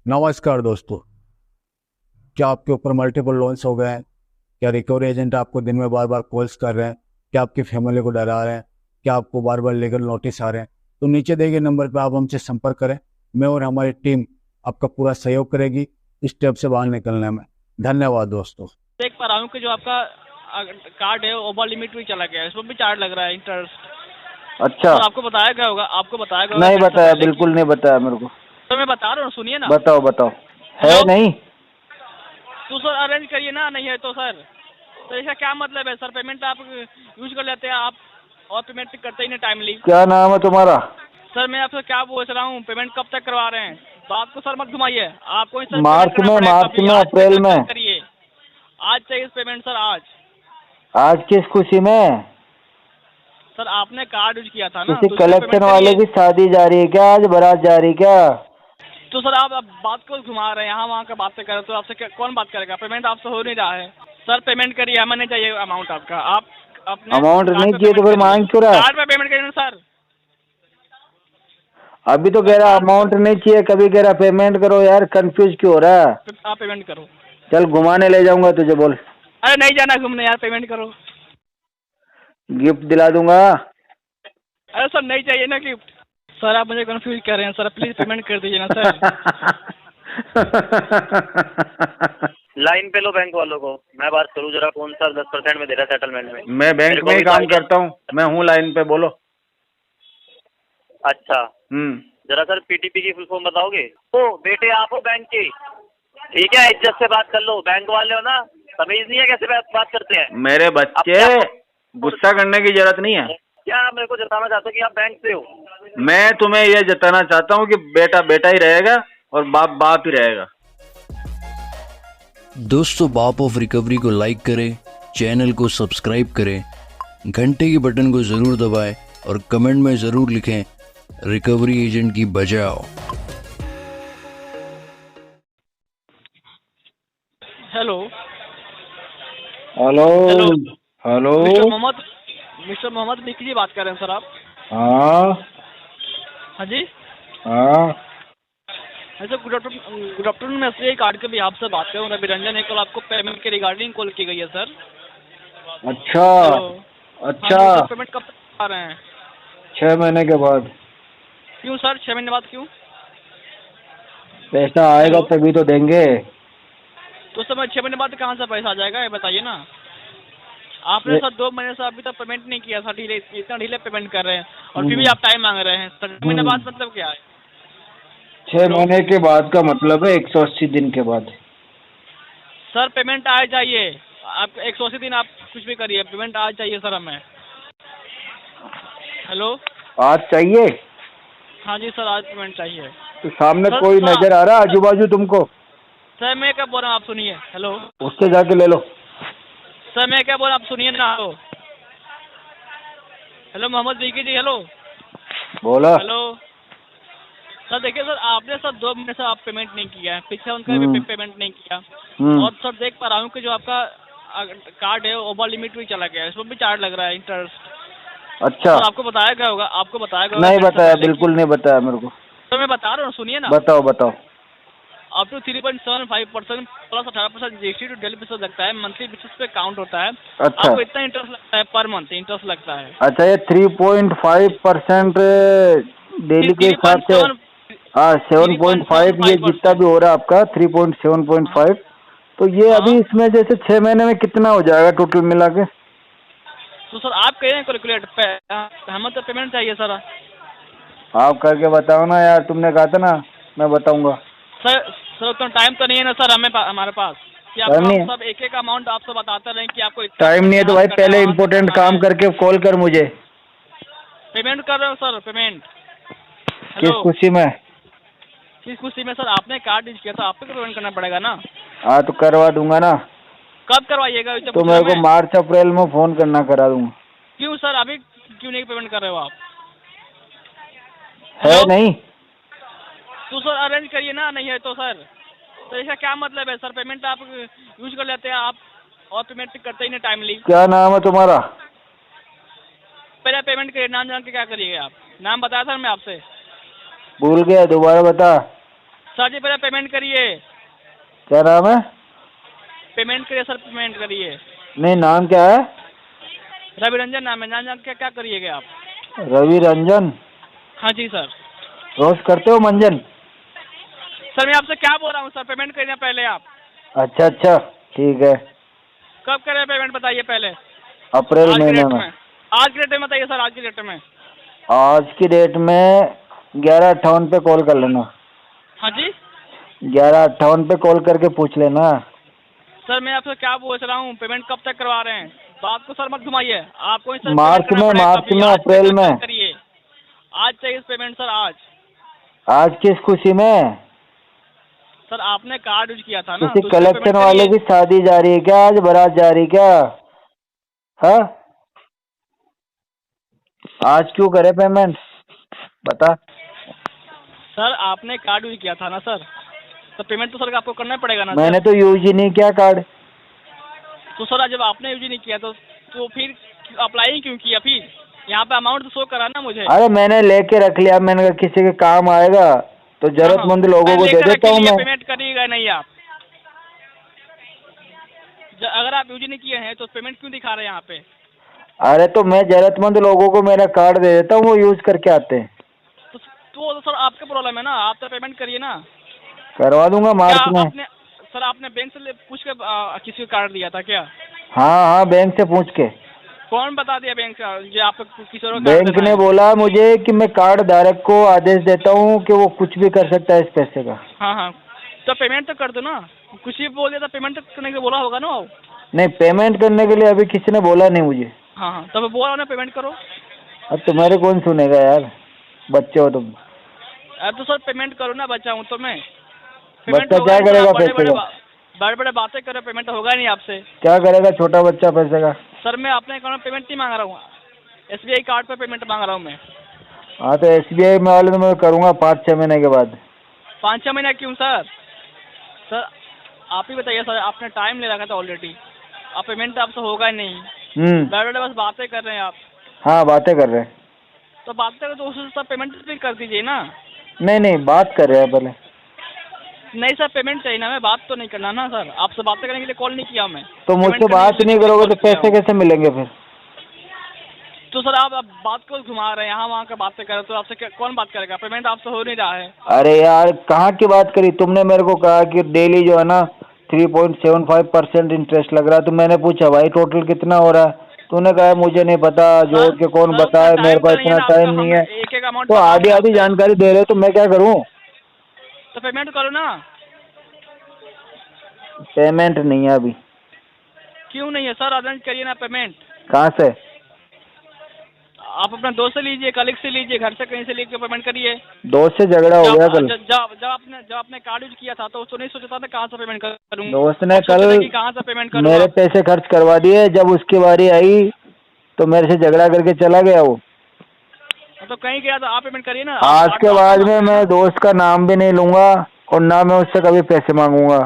नमस्कार दोस्तों। क्या आपके ऊपर मल्टीपल लोन्स हो गए हैं? क्या रिकवरी एजेंट आपको दिन में बार बार कॉल्स कर रहे हैं? क्या आपकी फैमिली को डरा रहे हैं? क्या आपको बार बार लीगल नोटिस आ रहे हैं? तो नीचे दिए गए नंबर पर आप हमसे संपर्क करें। मैं और हमारी टीम आपका पूरा सहयोग करेगी इस स्टेप से बाहर निकलने में। धन्यवाद दोस्तों। देख पा रहा हूँ कि जो आपका कार्ड है ओवर लिमिट भी चला गया है, इसमें भी चार्ज लग रहा है इंटरेस्ट। अच्छा। सर आपको बताया गया होगा, नहीं पेमेंट से बताया, पहले कि बिल्कुल नहीं बताया मेरे को। तो मैं बता रहा हूँ, सुनिए ना। बताओ बताओ। है हेलो। नहीं? तो सर अरेंज करिए ना, नहीं है तो सर। तो इसका क्या मतलब है सर? पेमेंट आप यूज कर लेते हैं आप और पेमेंट करते ही नहीं टाइमली। क्या नाम है तुम्हारा? सर मैं आपसे क्या पूछ रहा हूँ, पेमेंट कब तक करवा रहे हैं? बात को सर मत घुमाइए, आपको ही सर पेमेंट मार्च करना में, पड़ेगा मार्च कभी। में, आज अप्रैल पेमेंट में? कब करिए? आज चाहिए पेमेंट सर, आज। आज किस खुशी में? सर आपने कार्ड यूज किया था ना, किसी तो उसमें कलेक्शन पेमेंट वाले करिए। की शादी जा रही है क्या? आज बारात जा रही है क्या? तो सर आप अब बात को घुमा रहे हैं, यहाँ वहाँ का बातें कर रहे हैं, तो आपसे कौन बात करेगा? पेमेंट आपसे हो नहीं रहा है। सर पेमेंट करिए, हमें नहीं चाहिए अमाउंट आपका। आप अपने अमाउंट कार्ड नहीं पे चाहिए तो पेमेंट फिर करिए, मांग क्यों रहा है? कार्ड पे पेमेंट करिए ना सर। अभी तो सर कह रहा कार्ड पे अमाउंट नहीं चाहिए, कभी कह रहा पेमेंट करो। यार कंफ्यूज क्यों हो रहा है? आप पेमेंट करो। चल घुमाने ले जाऊंगा तुझे, बोल। अरे नहीं जाना घूमने यार, पेमेंट करो। गिफ्ट दिला दूंगा। अरे सर नहीं चाहिए ना गिफ्ट। सर आप मुझे कंफ्यूज कर रहे हैं सर, प्लीज पेमेंट कर दीजिए ना सर। लाइन पे लो बैंक वालों को, मैं बात करूँ जरा। कौन सा 10% में दे रहा है सेटलमेंट में? मैं मेरे बैंक को में ही भी तो काम आइडिया। करता हूँ, मैं हूँ लाइन पे, बोलो। अच्छा, हम्म। जरा सर पीटीपी की फुल फॉर्म बताओगे? ओ बेटे, आप हो बैंक के? ठीक है, इज्जत से बात कर लो। बैंक वाले हो ना, तमीज नहीं है कैसे बात करते हैं? मेरे अब बच्चे, क्या गुस्सा करने की जरूरत नहीं है। क्या मेरे को जताना चाहते हो कि आप बैंक से हो? मैं तुम्हें यह जताना चाहता हूँ कि बेटा बेटा ही रहेगा और बाप बाप ही रहेगा। दोस्तों, बाप ऑफ रिकवरी को लाइक करें, चैनल को सब्सक्राइब करें, घंटे के बटन को ज़रूर दबाएं और कमेंट में ज़रूर लिखें, रिकवरी एजेंट की बजाओ। Hello. Hello. Hello. Hello. Mister Mohammad Mickey ji बात कर रहे हैं सर आप? हाँ हाँ जी। हाँ। अच्छा, गुड आफ्टरनून। मैं एसबीआई कार्ड के भी आपसे बात कर रहा हूँ, रवि रंजन है। कल आपको पेमेंट के रिगार्डिंग कॉल की गई है सर। अच्छा। हेलो। हाँ अच्छा। जी सर, पेमेंट कब तक आ रहे हैं? 6 महीने के बाद। क्यों सर, 6 महीने बाद क्यों? पैसा आएगा हेलो। तभी तो देंगे। तो सर मैं 6 महीने बाद कहाँ से पैसा आ जाएगा, ये बताइए ना। आपने ये- सर 2 महीने से अभी तक पेमेंट नहीं किया सर, ढीले इतना ढीले पेमेंट कर रहे हैं और फिर भी हम्म, आप टाइम मांग रहे हैं सर। 6 महीने बाद मतलब क्या है? हेलो। 6 महीने के बाद का मतलब है 180 दिन के बाद। सर पेमेंट आज चाहिए। आप 180 दिन आप कुछ भी करिए, पेमेंट आज चाहिए सर हमें। हेलो। आज चाहिए? हाँ जी सर, आज पेमेंट चाहिए। तो सामने सर कोई सर नजर आ रहा है आजू बाजू तुमको? सर मैं क्या बोल रहा हूँ, आप सुनिए। हेलो। उससे जाके ले लो। सर मैं क्या बोल रहा हूँ, आप सुनिए ना। हेलो। हेलो मोहम्मद विकी जी, हेलो। बोला। हेलो। सर देखिए सर, आपने सर 2 महीने से आप पेमेंट नहीं किया है, पीछे उनका भी हम्म। पेमेंट नहीं किया। हम्म। और सर देख पा रहा हूँ कि जो आपका कार्ड है ओवर लिमिट भी चला गया है, इसमें भी चार्ज लग रहा है इंटरेस्ट। अच्छा। सर आपको बताया गया होगा नहीं पेमेंट से बताया, पहले कि। बिल्कुल नहीं बताया मेरे को। तो मैं बता रहा हूँ, सुनिए ना। बताओ बताओ। Up to 3.75% plus 18% GST to daily basis लगता है, मंथली बेसिस पे काउंट होता है। अच्छा। आपको इतना इंटरेस्ट लगता है, पर मंथ इंटरेस्ट लगता है। अच्छा, ये 3.5% डेली के थ्री हिसाब पॉइंट से। सेवन हाँ, थ्री पॉइंट सेवन 7.5 ये फाइव जितना भी परसेंट हो रहा है आपका 3.7.5। तो ये अभी हाँ। इसमें जैसे 6 महीने में कितना हो जाएगा टोटल मिला के? तो सर आप कह रहे हैं कैलकुलेट पे, हमें तो पेमेंट चाहिए सर। आप करके बताओ ना यार, तुमने कहा था ना मैं बताऊंगा। सर उतना टाइम तो नहीं है ना सर हमारे पास कि टाइम आपको नहीं हम है? सब एक एक अमाउंट आपसे बताते रहें कि आपको इतना टाइम नहीं है तो यहाँ भाई से करना है, पहले वहाँ से इम्पोर्टेंट करना काम है। करके कॉल कर मुझे। पेमेंट कर रहे हो सर, पेमेंट। किस हेलो। खुशी में? किस खुशी में सर? आपने कार्ड यूज किया था, आपको तो पेमेंट करना पड़ेगा ना। हाँ तो करवा दूंगा ना। कब करवाइएगा, इसे तो पूछ रहा मेरे हूँ को मैं। मार्च अप्रैल में फोन करना, करा दूंगा। क्यों सर, अभी क्यों नहीं पेमेंट कर रहे हो आप? है हेलो। नहीं? तो सर अरेंज करिए ना, नहीं है तो सर। तो इसका क्या मतलब है सर? पेमेंट आप यूज कर लेते हैं आप और पेमेंट करते ही नहीं टाइमली। क्या नाम है तुम्हारा? पहले पेमेंट करिए, नाम जान के क्या करिएगा आप? नाम बताया सर मैं आपसे। भूल गया, दोबारा बता। सर जी पहले पेमेंट करिए, क्या नाम है? पेमेंट करिए सर, पेमेंट करिए। नहीं, नाम क्या है? रवि रंजन नाम है, जान क्या क्या करिएगा आप? रवि रंजन। हाँ जी सर। रोज करते हो मंजन? सर मैं आपसे क्या बोल रहा हूँ सर, पेमेंट करिए पहले आप। अच्छा अच्छा, ठीक है। कब करें पेमेंट बताइए पहले। अप्रैल आज की महीने डेट में। में, आज की डेट में बताइए सर, आज की डेट में। आज की डेट में 11:58 पे कॉल कर लेना। हाँ जी 11:58 पे कॉल करके पूछ लेना। सर मैं आपसे क्या पूछ रहा हूँ, पेमेंट कब तक करवा रहे हैं? बात को सर मत घुमाइए, आपको सर मार्च पेमेंट करना में, पड़ेगा मार्च कभी, में, आज अप्रैल पेमेंट में। करिए, आज चाहिए पेमेंट सर, आज। आज किस खुशी में? सर आपने कार्ड यूज किया था ना, किसी तो उसका कलेक्शन पेमेंट वाले करिए। की शादी जा रही है क्या? आज बारात जा रही क्या? हाँ, आज क्यों करे पेमेंट? बता। सर आपने कार्ड यूज किया था ना सर, तो पेमेंट तो सर आपको करना पड़ेगा ना मैंने सर। तो यूज ही नहीं किया कार्ड। तो सर जब आपने यूज ही नहीं किया तो फिर अप्लाई क्यों किया फिर? यहाँ पे अमाउंट तो शो करा ना मुझे। अरे मैंने लेके रख लिया, मैंने कहा किसी के काम आएगा तो जरूरतमंद लोगों को दे लेकर देता हूँ रखे लिए, मैं। पेमेंट करिएगा नहीं आप। अगर आप यूज नहीं किए हैं तो पेमेंट क्यों दिखा रहे हैं यहाँ पे? अरे तो मैं जरूरतमंद लोगों को मेरा कार्ड दे देता हूँ, वो यूज करके आते हैं। तो सर आपका प्रॉब्लम है ना, आप तो पेमेंट करिए ना। करवा दूंगा क्या मार्च में। आपने सर आपने बैंक से पूछ के किसी को कार्ड दिया था क्या? हाँ हाँ, बैंक से पूछ के। कौन बता दिया बैंक का जो आपको किसी और को कार्ड बैंक देना ने है? बोला मुझे कि मैं कार्ड धारक को आदेश देता हूँ कि वो कुछ भी कर सकता है इस पैसे का। हाँ हाँ, तो पेमेंट तो कर दो ना, कुछ भी बोल दिया था, पेमेंट तो करने के बोला होगा ना वो। नहीं, पेमेंट करने के लिए अभी किसी ने बोला नहीं मुझे। हाँ हाँ, तब बोला ना पेमेंट करो। अब तुम्हारे कौन सुनेगा यार, बच्चे हो तुम। अब तो सर पेमेंट करो ना, बच्चा हूँ तो मैं। बच्चा होगा क्या नहीं सर, करेगा आप बड़े पैसे बड़े का? बड़े बड़े बातें करो, पेमेंट होगा नहीं आपसे। क्या करेगा छोटा बच्चा पैसे का? सर मैं अपने अकाउंट में पेमेंट नहीं मांग रहा हूँ, SBI कार्ड पे पेमेंट मांग रहा हूँ मैं। हाँ तो SBI में वाले तो मैं करूँगा 5-6 महीने के बाद। 5-6 महीना क्यों सर? सर आप ही बताइए सर, आपने टाइम ले रखा था ऑलरेडी, अब पेमेंट आपसे होगा ही नहीं। बैठे बस बातें कर रहे हैं आप। हाँ, बातें कर रहे हैं। तो बातें करो तो उससे सर पेमेंट भी कर दीजिए ना। नहीं, बात कर रहे हैं पहले। नहीं सर, पेमेंट चाहिए ना, मैं बात तो नहीं करना ना सर, आपसे बातें करने के लिए कॉल नहीं किया मैं। तो मुझसे बात नहीं करोगे तो पैसे कैसे मिलेंगे फिर? तो सर आप बात को घुमा रहे हैं, यहाँ वहाँ का बातें कर रहे, तो आपसे कौन बात करेगा? पेमेंट आपसे हो नहीं रहा है। अरे यार, कहाँ की बात करी तुमने? मेरे को कहा कि डेली जो है ना 3.75% इंटरेस्ट लग रहा है। तो मैंने पूछा भाई टोटल कितना हो रहा है? तूने कहा मुझे नहीं पता, जोड़ के कौन बताए, मेरे पास इतना टाइम नहीं है। एक एक अमाउंट तो आधी आधी जानकारी दे रहे तो मैं क्या करूँ? तो पेमेंट करो ना। पेमेंट नहीं है अभी। क्यों नहीं है सर? अरेंज करिए ना पेमेंट। कहाँ से? आप अपना दोस्त से लीजिए, कलीग से लीजिए, घर से कहीं से लेके पेमेंट करिए। दोस्त से झगड़ा हो गया कल। जब आपने कार्ड यूज किया था तो उसको नहीं सोचा था कहाँ से पेमेंट करूँ? दोस्त ने कल कहाँ से पेमेंट करूँ? मेरे पैसे खर्च करवा दिए, जब उसकी बारी आई तो मेरे से झगड़ा करके चला गया वो। तो कहीं गया तो आप पेमेंट करिए ना। आज के बाद में मैं दोस्त का नाम भी नहीं लूंगा और ना मैं उससे कभी पैसे मांगूंगा।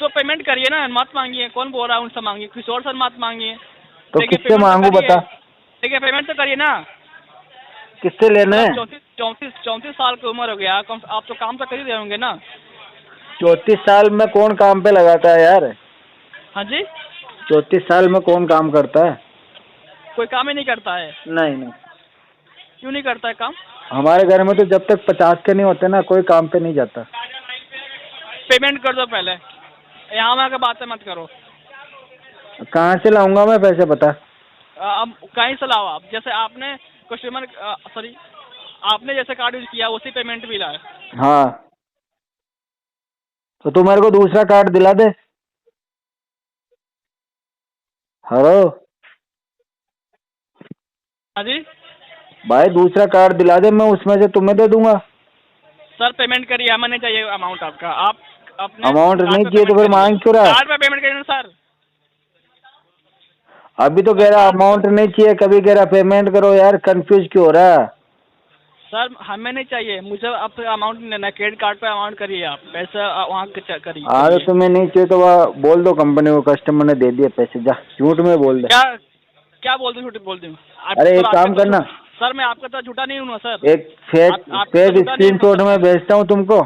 तो पेमेंट करिए ना, मत मांगिए। कौन बोल रहा है उनसे मांगिए, किसी और से मत मांगिए। तो किससे मांगू बता? देखिए पेमेंट तो करिए ना। किससे लेना है? 34 साल की उम्र हो गया, आप तो काम तो कर ही रहे होंगे ना। 34 साल में कौन काम पे लगाता है यार? हाँ जी, 34 साल में कौन काम करता है? कोई काम ही नहीं करता है। नहीं। क्यों नहीं करता है काम? हमारे घर में तो जब तक 50 के नहीं होते ना, कोई काम पे नहीं जाता। पेमेंट कर दो पहले, यहाँ वहाँ की बातें मत करो। कहाँ से लाऊंगा मैं पैसे बता? अब कहीं से लाओ आप, जैसे आपने कस्टमर आपने जैसे कार्ड यूज किया उसी पेमेंट भी लाए। हाँ, तो तू मेरे को दूसरा कार्ड दिला दे। हेलो हाँ जी भाई, दूसरा कार्ड दिला दे, मैं उसमें से तुम्हें दे दूंगा। सर पेमेंट करिए, हमें नहीं चाहिए अमाउंट आपका। आप अपने अमाउंट कार्ड नहीं पे चाहिए तो पेमेंट फिर मांग करिए। क्यों रहा? कार्ड पे पेमेंट करिए ना सर। अभी तो कह रहा अमाउंट नहीं चाहिए, कभी कह रहा पेमेंट करो। यार कंफ्यूज क्यों हो रहा है? सर हमें नहीं चाहिए, मुझे अब अमाउंट नहीं लेना। क्रेडिट कार्ड पे अमाउंट करिए आप, पैसा वहाँ करिए। अरे तुम्हें नहीं चाहिए तो वह बोल दो कंपनी को, कस्टमर ने दे दिए पैसे, जा झूठ में बोल दे। क्या बोल दूँ, झूठ बोल दूँ? अरे एक काम करना सर, मैं आपका तो झूठा नहीं हूँ ना सर। एक फेक स्क्रीनशॉट में भेजता हूँ तुमको।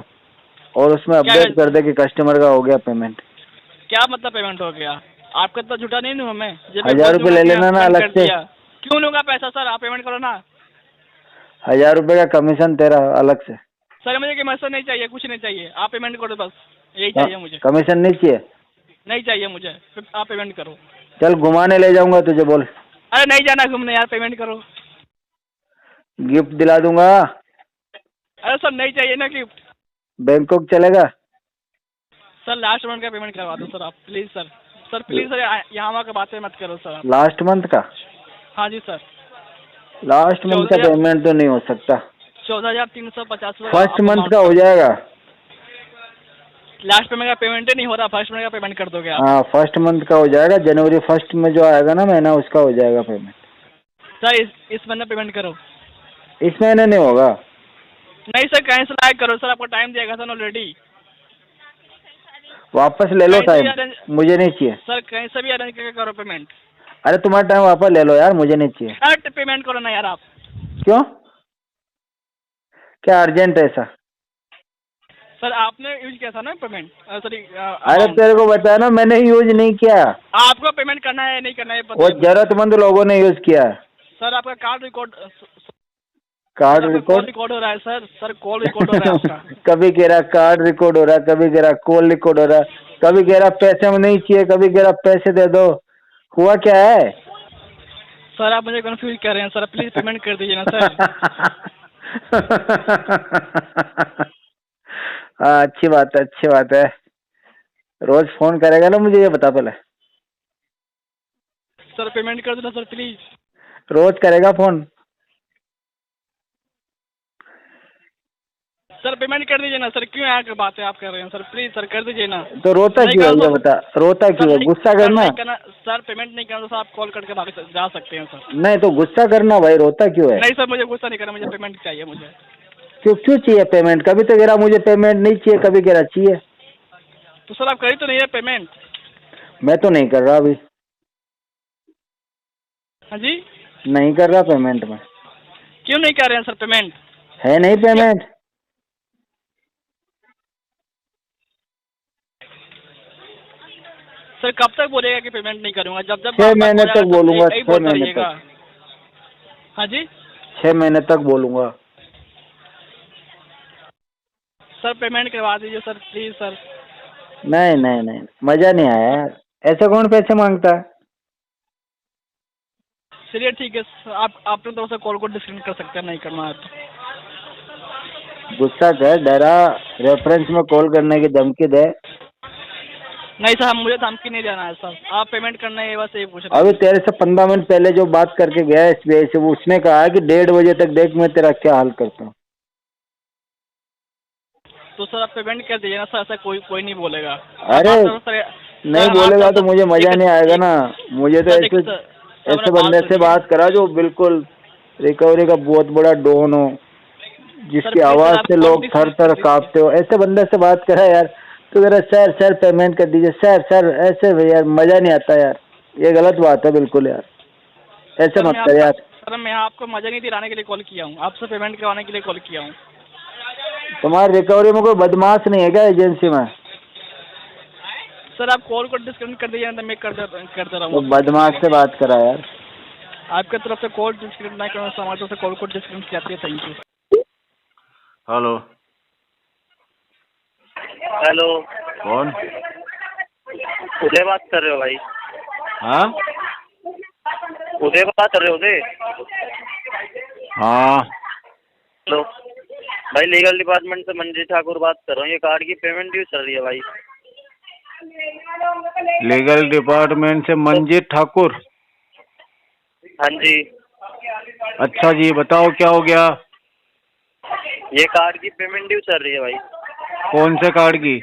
और उसमें अपडेट कर दे कि कस्टमर का हो गया पेमेंट। क्या मतलब पेमेंट हो गया? आपका तो झूठा नहीं हूँ मैं। जब मैं 1000 बोल रुपये दूंगा ले कि लेना ना पेमेंट अलग कर से। दिया, क्यों लूंगा पैसा सर? आप पेमेंट करो ना। 1000 रुपये का कमीशन तेरा अलग से। सर मुझे कमीशन नहीं चाहिए, कुछ नहीं चाहिए, आप पेमेंट करो बस, यही चाहिए मुझे। कमीशन नहीं चाहिए? नहीं चाहिए मुझे, आप पेमेंट करो। चल घुमाने ले जाऊंगा तुझे, बोल। अरे नहीं जाना घूमने यार, पेमेंट करो। गिफ्ट दिला दूंगा। अरे सर नहीं चाहिए ना गिफ्ट। बैंकॉक चलेगा? सर लास्ट मंथ का पेमेंट करवा दो सर आप, please sir. Sir please sir, यहाँ वहाँ की बातें मत करो सर आप। लास्ट मंथ का? हाँ जी सर। लास्ट मंथ का पेमेंट तो नहीं हो सकता। 14,350 फर्स्ट मंथ का हो जाएगा। लास्ट पेमेंट का पेमेंट ही नहीं हो रहा, फर्स्ट मंथ का पेमेंट कर दोगे आप? हाँ फर्स्ट मंथ का हो जाएगा, जनवरी 1 में जो आएगा ना महीना, उसका हो जाएगा पेमेंट। सर इस महीने पेमेंट करो। इस महीने नहीं होगा। नहीं सर, कैंसिल आए करो सर, आपको टाइम दिया था ऑलरेडी। वापस ले लो टाइम, मुझे नहीं चाहिए। सर कहीं से भी अरेंज करके करो पेमेंट। अरे तुम्हारा टाइम वापस ले लो यार, मुझे नहीं चाहिए। अरे पेमेंट करो ना यार आप। क्यों, क्या अर्जेंट है ऐसा? सर आपने यूज किया था ना पेमेंट, सॉरी। अरे तेरे को बताया ना, मैंने यूज नहीं किया। आपको पेमेंट करना है नहीं करना है पता वो है। जरूरतमंद लोगों ने यूज किया है। सर आपका कार्ड रिकॉर्ड रिकॉर्ड हो रहा है सर। सर कॉल रिकॉर्ड हो रहा है आपका। कभी कह रहा कार्ड रिकॉर्ड हो रहा है, कभी कह रहा कॉल रिकॉर्ड हो रहा है, कभी कह रहा पैसे में नहीं चाहिए, कभी कह रहा पैसे दे दो। हुआ क्या है? सर आप मुझे कंफ्यूज कर रहे हैं सर, प्लीज पेमेंट कर दीजिए ना सर। हाँ अच्छी बात है, अच्छी बात है। रोज फोन करेगा ना मुझे, ये बता पहले। सर पेमेंट कर दो ना सर प्लीज। रोज करेगा फोन? सर पेमेंट कर दीजिए ना सर, क्यों यहाँ की बातें आप कर रहे हैं सर? प्लीज सर कर दीजिए ना। तो रोता क्यों है ये बता, रोता क्यों है? गुस्सा करना। सर पेमेंट नहीं करना तो आप कॉल करके भाग जा सकते हैं सर। नहीं तो गुस्सा करना भाई, रोता क्यों है? नहीं सर मुझे गुस्सा नहीं करना, मुझे पेमेंट चाहिए मुझे। क्यों क्यों चाहिए पेमेंट? कभी तो कह रहा मुझे पेमेंट नहीं चाहिए, कभी कह रहा चाहिए। तो सर आप करी तो नहीं है पेमेंट? मैं तो नहीं कर रहा अभी। हाँ जी? नहीं कर रहा पेमेंट में। क्यों नहीं कर रहे हैं सर पेमेंट? है नहीं पेमेंट। सर कब तक बोलेगा कि पेमेंट नहीं करूंगा? जब 6 महीने तक बोलूंगा, 6 महीने तक। हाँ जी? 6 महीने तक बोलूंगा। सर पेमेंट करवा दीजिए सर प्लीज सर। नहीं नहीं नहीं, मजा नहीं आया यार, ऐसे कौन पैसे मांगता है? चलिए ठीक है, आप अपने तरफ से कॉल को डिस्कनेक्ट कर सकते हैं, नहीं करना है तो। गुस्सा कर, डरा, रेफरेंस में कॉल करने की धमकी दे। नहीं सर मुझे धमकी नहीं देना है सर, आप पेमेंट करना है बस, यही पूछ रहे हैं। अभी तेरे से 15 मिनट पहले जो बात करके गया SBI से, वो उसने कहा कि 1:30 बजे तक देख मैं तेरा क्या हाल करता हूँ। तो सर आप पेमेंट कर दीजिए ना सर, ऐसा कोई नहीं बोलेगा। अरे नहीं बोलेगा तो मुझे मजा नहीं आएगा ना। मुझे तो ऐसे बंदे से बात करा जो बिल्कुल रिकवरी का बहुत बड़ा डॉन हो, जिसकी आवाज से लोग थर थर कांपते हो, ऐसे बंदे से बात करा यार। तो कह रहा सर पेमेंट कर दीजिए सर ऐसे यार मजा नहीं आता यार, ये गलत बात है बिल्कुल यार, ऐसे मत कर यार। सर मैं आपको मजा नहीं दिलाने के लिए कॉल किया हूँ, आपसे पेमेंट करवाने के लिए कॉल किया हूँ। तुम्हारी रिकवरी में कोई बदमाश नहीं है क्या एजेंसी में? सर आप कॉल को डिस्कनेक्ट कर दीजिए ना, मैं कर दे रहा हूँ। तो बदमाश से बात करा यार। आपके तरफ से कॉल डिस्कनेक्ट नहीं करना, हमारी तरफ से कॉल को डिस्कनेक्ट जाती है। Thank you. हेलो हेलो कौन? उदय बात कर रहे हो भाई? हाँ उदय बात कर रहे हो? उदय हाँ हेलो भाई, लीगल डिपार्टमेंट से मंजीत ठाकुर बात कर रहा हूँ। ये कार्ड की पेमेंट ड्यू चल रही है भाई। लीगल डिपार्टमेंट से मंजीत ठाकुर? हाँ जी। अच्छा जी, बताओ क्या हो गया? ये कार्ड की पेमेंट ड्यू चल रही है भाई। कौन से कार्ड की?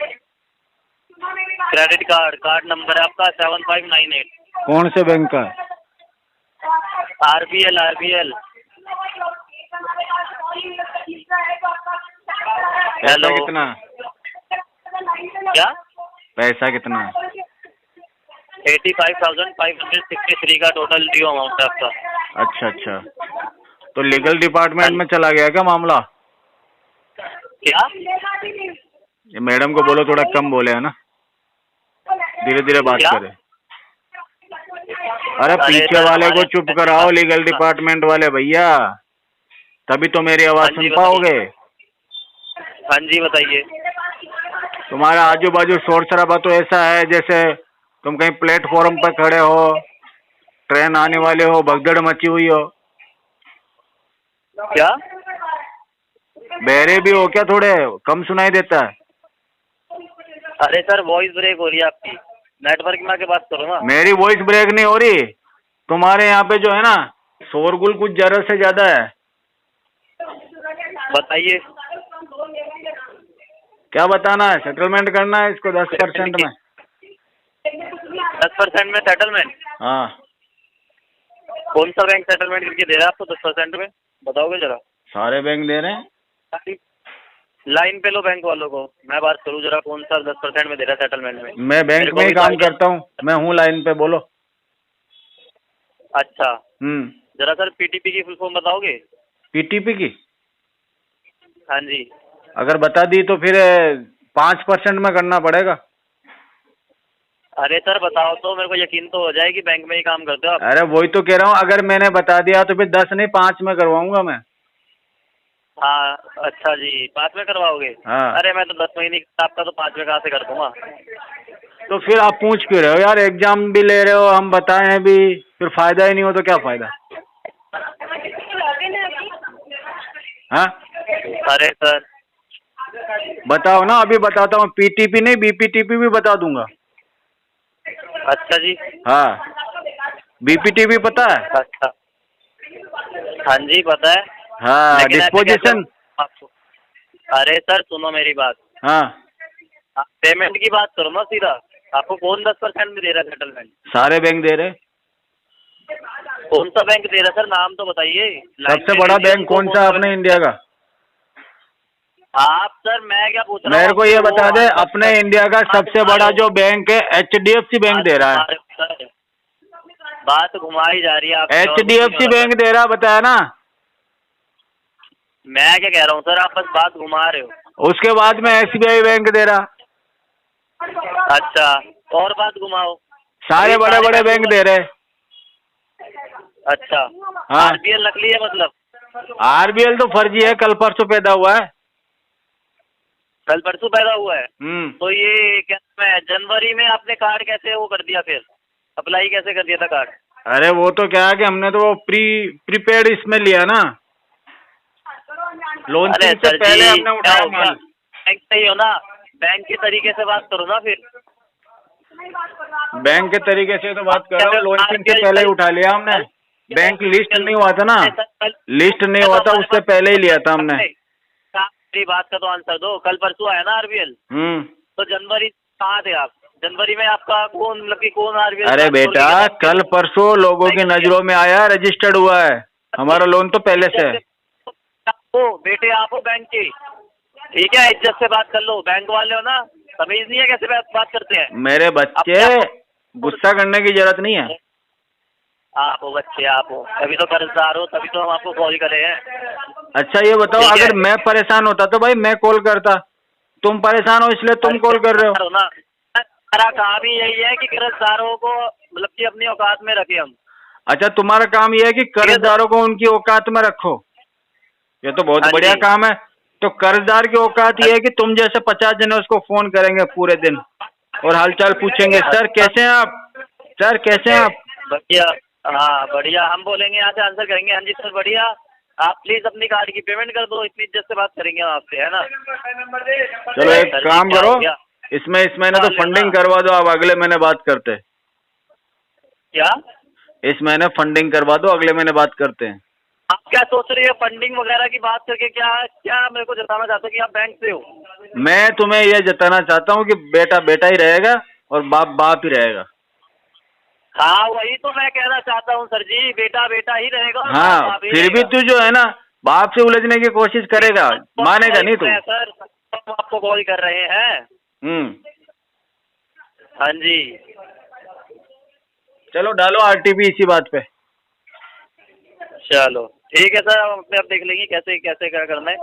क्रेडिट कार्ड नंबर है आपका 7598। कौन से बैंक का? RBL। पैसा कितना? क्या पैसा कितना? 85,563 का टोटल ड्यू अमाउंट है आपका। अच्छा, तो लीगल डिपार्टमेंट में चला गया क्या मामला? क्या? ये मैडम को बोलो थोड़ा कम बोले, है ना, धीरे धीरे बात क्या? करे। अरे पीछे सर, वाले को हमारे- चुप कराओ, लीगल डिपार्टमेंट वाले भैया, तभी तो मेरी आवाज हाँ जी, सुन पाओगे। हाँ जी बताइए। तुम्हारा आजू बाजू शोर शराबा तो ऐसा है जैसे तुम कहीं प्लेटफॉर्म पर खड़े हो, ट्रेन आने वाले हो, भगदड़ मची हुई हो। क्या? बहरे भी हो क्या? थोड़े कम सुनाई देता है। अरे सर वॉइस ब्रेक हो रही है आपकी, नेटवर्क में आके बात करो ना। मेरी वॉइस ब्रेक नहीं हो रही, तुम्हारे यहाँ पे जो है ना शोरगुल कुछ जरा से ज्यादा है। बताइए। क्या बताना है? सेटलमेंट करना है इसको 10% में। 10% में सेटलमेंट? हाँ, कौन सा बैंक सेटलमेंट करके दे रहा है आपको 10% में, बताओगे जरा? सारे बैंक दे रहे हैं। लाइन पे लो बैंक वालों को, मैं बात करूँ जरा, कौन सा 10% में दे रहा है सेटलमेंट में? मैं बैंक मेरे को में ही भी तो काम आइडिया- करता हूँ, मैं हूँ लाइन पे, बोलो। अच्छा, जरा सर पीटीपी की फुल फॉर्म बताओगे? पीटीपी की हाँ जी। अगर बता दी तो फिर 5% में करना पड़ेगा। अरे सर बताओ तो, मेरे को यकीन तो हो जाए कि बैंक में ही काम करते हो आप। अरे वही तो कह रहा हूँ, अगर मैंने बता दिया तो फिर 10 नहीं 5 में करवाऊंगा मैं। हाँ अच्छा जी, 5 में करवाओगे? हाँ। अरे मैं तो 10 महीने का, आपका तो 5 में कहाँ से कर दूंगा। तो फिर आप पूछ क्यों रहे हो यार? एग्जाम भी ले रहे हो, हम बताए हैं भी, फिर फायदा ही नहीं हो तो क्या फायदा? हाँ अरे सर बताओ ना, अभी बताता हूँ। पीटीपी नहीं बीपीटीपी भी बता दूंगा। अच्छा जी। हाँ, बीपीटीपी पता है? अच्छा हाँ जी पता है। हाँ, लेकिन ऐसे डिस्पोजिशन। कैसे आपको? अरे सर सुनो मेरी बात, हाँ, आप पेमेंट की बात करो ना सीधा। आपको कौन 10% में दे रहा है सेटलमेंट? सारे बैंक दे रहे। कौन सा बैंक दे रहा है सर, नाम तो बताइए। सबसे बड़ा बैंक कौन सा है अपने इंडिया का? आप सर, मैं क्या पूछ रहा हूँ मेरे को ये आपसे, बता वो दे, आपका- अपने इंडिया का सबसे बड़ा जो बैंक है HDFC बैंक दे रहा है। सर, बात घुमाई जा रही है आप। HDFC बैंक दे रहा, बताया ना। मैं क्या कह रहा हूँ सर, आप बस बात घुमा रहे हो। उसके बाद में SBI बैंक दे रहा। अच्छा, और बात घुमाओ। सारे अभी बड़े बड़े बैंक दे रहे। अच्छा, हाँ। RBL नकली है मतलब? RBL तो फर्जी है, कल परसों पैदा हुआ है। कल परसों पैदा हुआ है? हम्म। तो ये क्या मैं, जनवरी में आपने कार्ड कैसे वो कर दिया, फिर अप्लाई कैसे कर दिया था कार्ड? अरे वो तो क्या है कि हमने तो वो प्रीपेड इसमें लिया ना, लॉन्चिंग से सर पहले जी, हमने क्या उठाया हो गया? माल। बैंक से ही हो ना, बैंक के तरीके से बात करो ना फिर। बैंक के तरीके से तो बात कर रहा हूँ, लॉन्चिंग से पहले ही उठा लिया हमने। बैंक लिस्ट नहीं हुआ था ना, लिस्ट नहीं हुआ था, उससे पहले ही लिया था हमने। मेरी बात का तो आंसर दो। कल परसों आया ना RBL, तो जनवरी कहाँ थे आप? जनवरी में आपका कौन, मतलब कि कौन RBL? अरे बेटा, कल परसों लोगों की नजरों में आया, रजिस्टर्ड हुआ है। हमारा लोन तो पहले से है। बेटे आप हो बैंक के, ठीक है, इज्जत से बात कर लो। बैंक वाले हो ना, तमीज नहीं है कैसे बात करते हैं? मेरे बच्चे, गुस्सा करने की जरूरत नहीं है। आप हो बच्चे, आप हो, तभी तो कर्जदार हो, तभी तो हम आपको कॉल करे हैं। अच्छा ये बताओ, ठीक है। अगर मैं परेशान होता तो भाई मैं कॉल करता, तुम परेशान हो इसलिए तुम कॉल कर रहे हो। ना, हमारा काम ही यही है कि कर्जदारों को मतलब कि अपनी औकात में रखे हम। अच्छा, तुम्हारा काम ये है कि कर्जदारों को उनकी औकात में रखो, ये तो बहुत हाँ बढ़िया जी। काम है। तो कर्जदार की औकात ये है कि तुम जैसे 50 जने उसको फोन करेंगे पूरे दिन और हालचाल पूछेंगे, सर कैसे हैं आप, सर कैसे हैं आप। बढ़िया, हाँ बढ़िया, हम बोलेंगे यहाँ से आंसर करेंगे, हाँ जी सर बढ़िया, आप प्लीज अपनी कार्ड की पेमेंट कर दो, इतनी इज्जत से बात करेंगे हम आपसे, है ना? चलो एक सर जी, काम क्या करो, हो गया? इसमें इस महीने तो हाँ, फंडिंग लेना। करवा दो, अब अगले महीने बात करते हैं। क्या? इस महीने फंडिंग करवा दो, अगले महीने बात करते हैं। आप क्या सोच रही है फंडिंग वगैरह की बात करके? क्या क्या मेरे को जताना चाहते हो कि आप बैंक से हो? मैं तुम्हें यह जताना चाहता हूँ कि बेटा बेटा ही रहेगा और बाप बाप ही रहेगा। हाँ वही तो मैं कहना चाहता हूँ सर जी, बेटा बेटा ही रहेगा और बाप हाँ, बाप ही फिर भी रहेगा। तू जो है ना बाप से उलझने की कोशिश करेगा, मानेगा नहीं तू। सर हम आपको कॉल कर रहे हैं। हाँ जी, चलो डालो RTP इसी बात पे। चलो ठीक है सर, हम अपने आप देख लेंगे कैसे कैसे क्या करना है।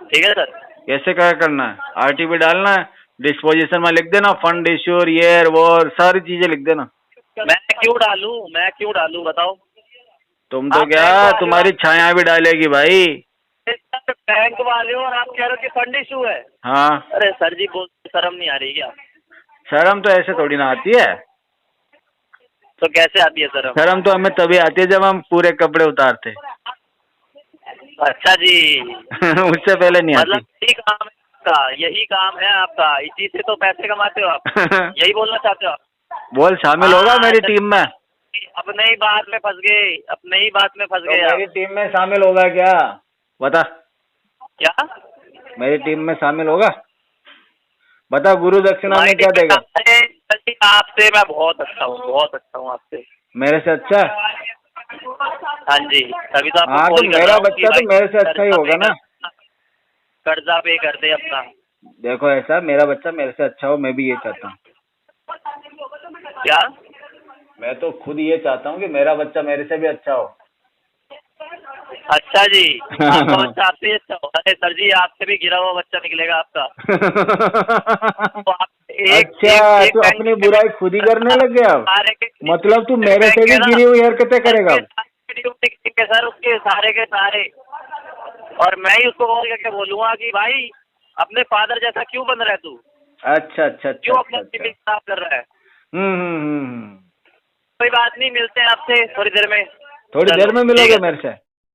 ठीक है सर। ऐसे क्या करना है? आरटीपी डालना है, डिस्पोजिशन में लिख देना फंड इश्योर ईयर वो सारी चीजें लिख देना। मैं क्यों डालूं बताओ। तुम तो आप क्या, बैंक वाले तुम्हारी हो? छाया भी डालेगी भाई। बैंक वाले हो और आप कह रहे हो कि फंड इशू है। हाँ, अरे सर जी बोल शर्म नहीं आ रही क्या? शर्म तो ऐसे थोड़ी ना आती है। तो कैसे आती है शर्म? शर्म तो हमें तभी आती है जब हम पूरे कपड़े उतारते। अच्छा जी। उससे पहले नहीं मतलब आती। यही काम है आपका, इसी से तो पैसे कमाते हो आप, यही बोलना चाहते हो आप? बोल, शामिल होगा हाँ, मेरी टीम में? अपने ही बात में फंस गए तो आप। मेरी टीम में शामिल होगा क्या? बता, क्या मेरी टीम में शामिल होगा? बता, गुरु दक्षिणा में क्या देगा? आपसे मैं बहुत अच्छा हूँ आपसे। मेरे से अच्छा? हाँ जी, तभी तो आपको हाँ, तो कॉल कर मेरा रहा हूँ कि बच्चा तो भाई मेरे से अच्छा ही होगा ना। कर्जा पे कर दे अपना। देखो, ऐसा मेरा बच्चा मेरे से अच्छा हो, मैं भी ये चाहता हूँ। क्या? मैं तो खुद ये चाहता हूँ कि मेरा बच्चा मेरे से भी अच्छा हो। अच्छा जी, आपका बच्चा आपसे ही अच्छा हो? अरे सर जी, आपसे भी गिरा हुआ बच्चा निकलेगा आपका। तो आप अच्छा, तू अपनी बुराई खुद ही करने लग गया अब? मतलब तू मेरे से भी गिरी हुई हरकतें करेगा अब? सर उसके सारे के सारे, और मैं ही उसको कॉल करके बोलूंगा कि भाई अपने फादर जैसा क्यों बन रहा है तू? अच्छा अच्छा क्यों अच्छा अपना अच्छा। सिविल खराब कर रहा है? हम्म। कोई बात नहीं, मिलते हैं आपसे थोड़ी देर में। थोड़ी चलो, देर में ठीक मिलोगे है। मेरे से?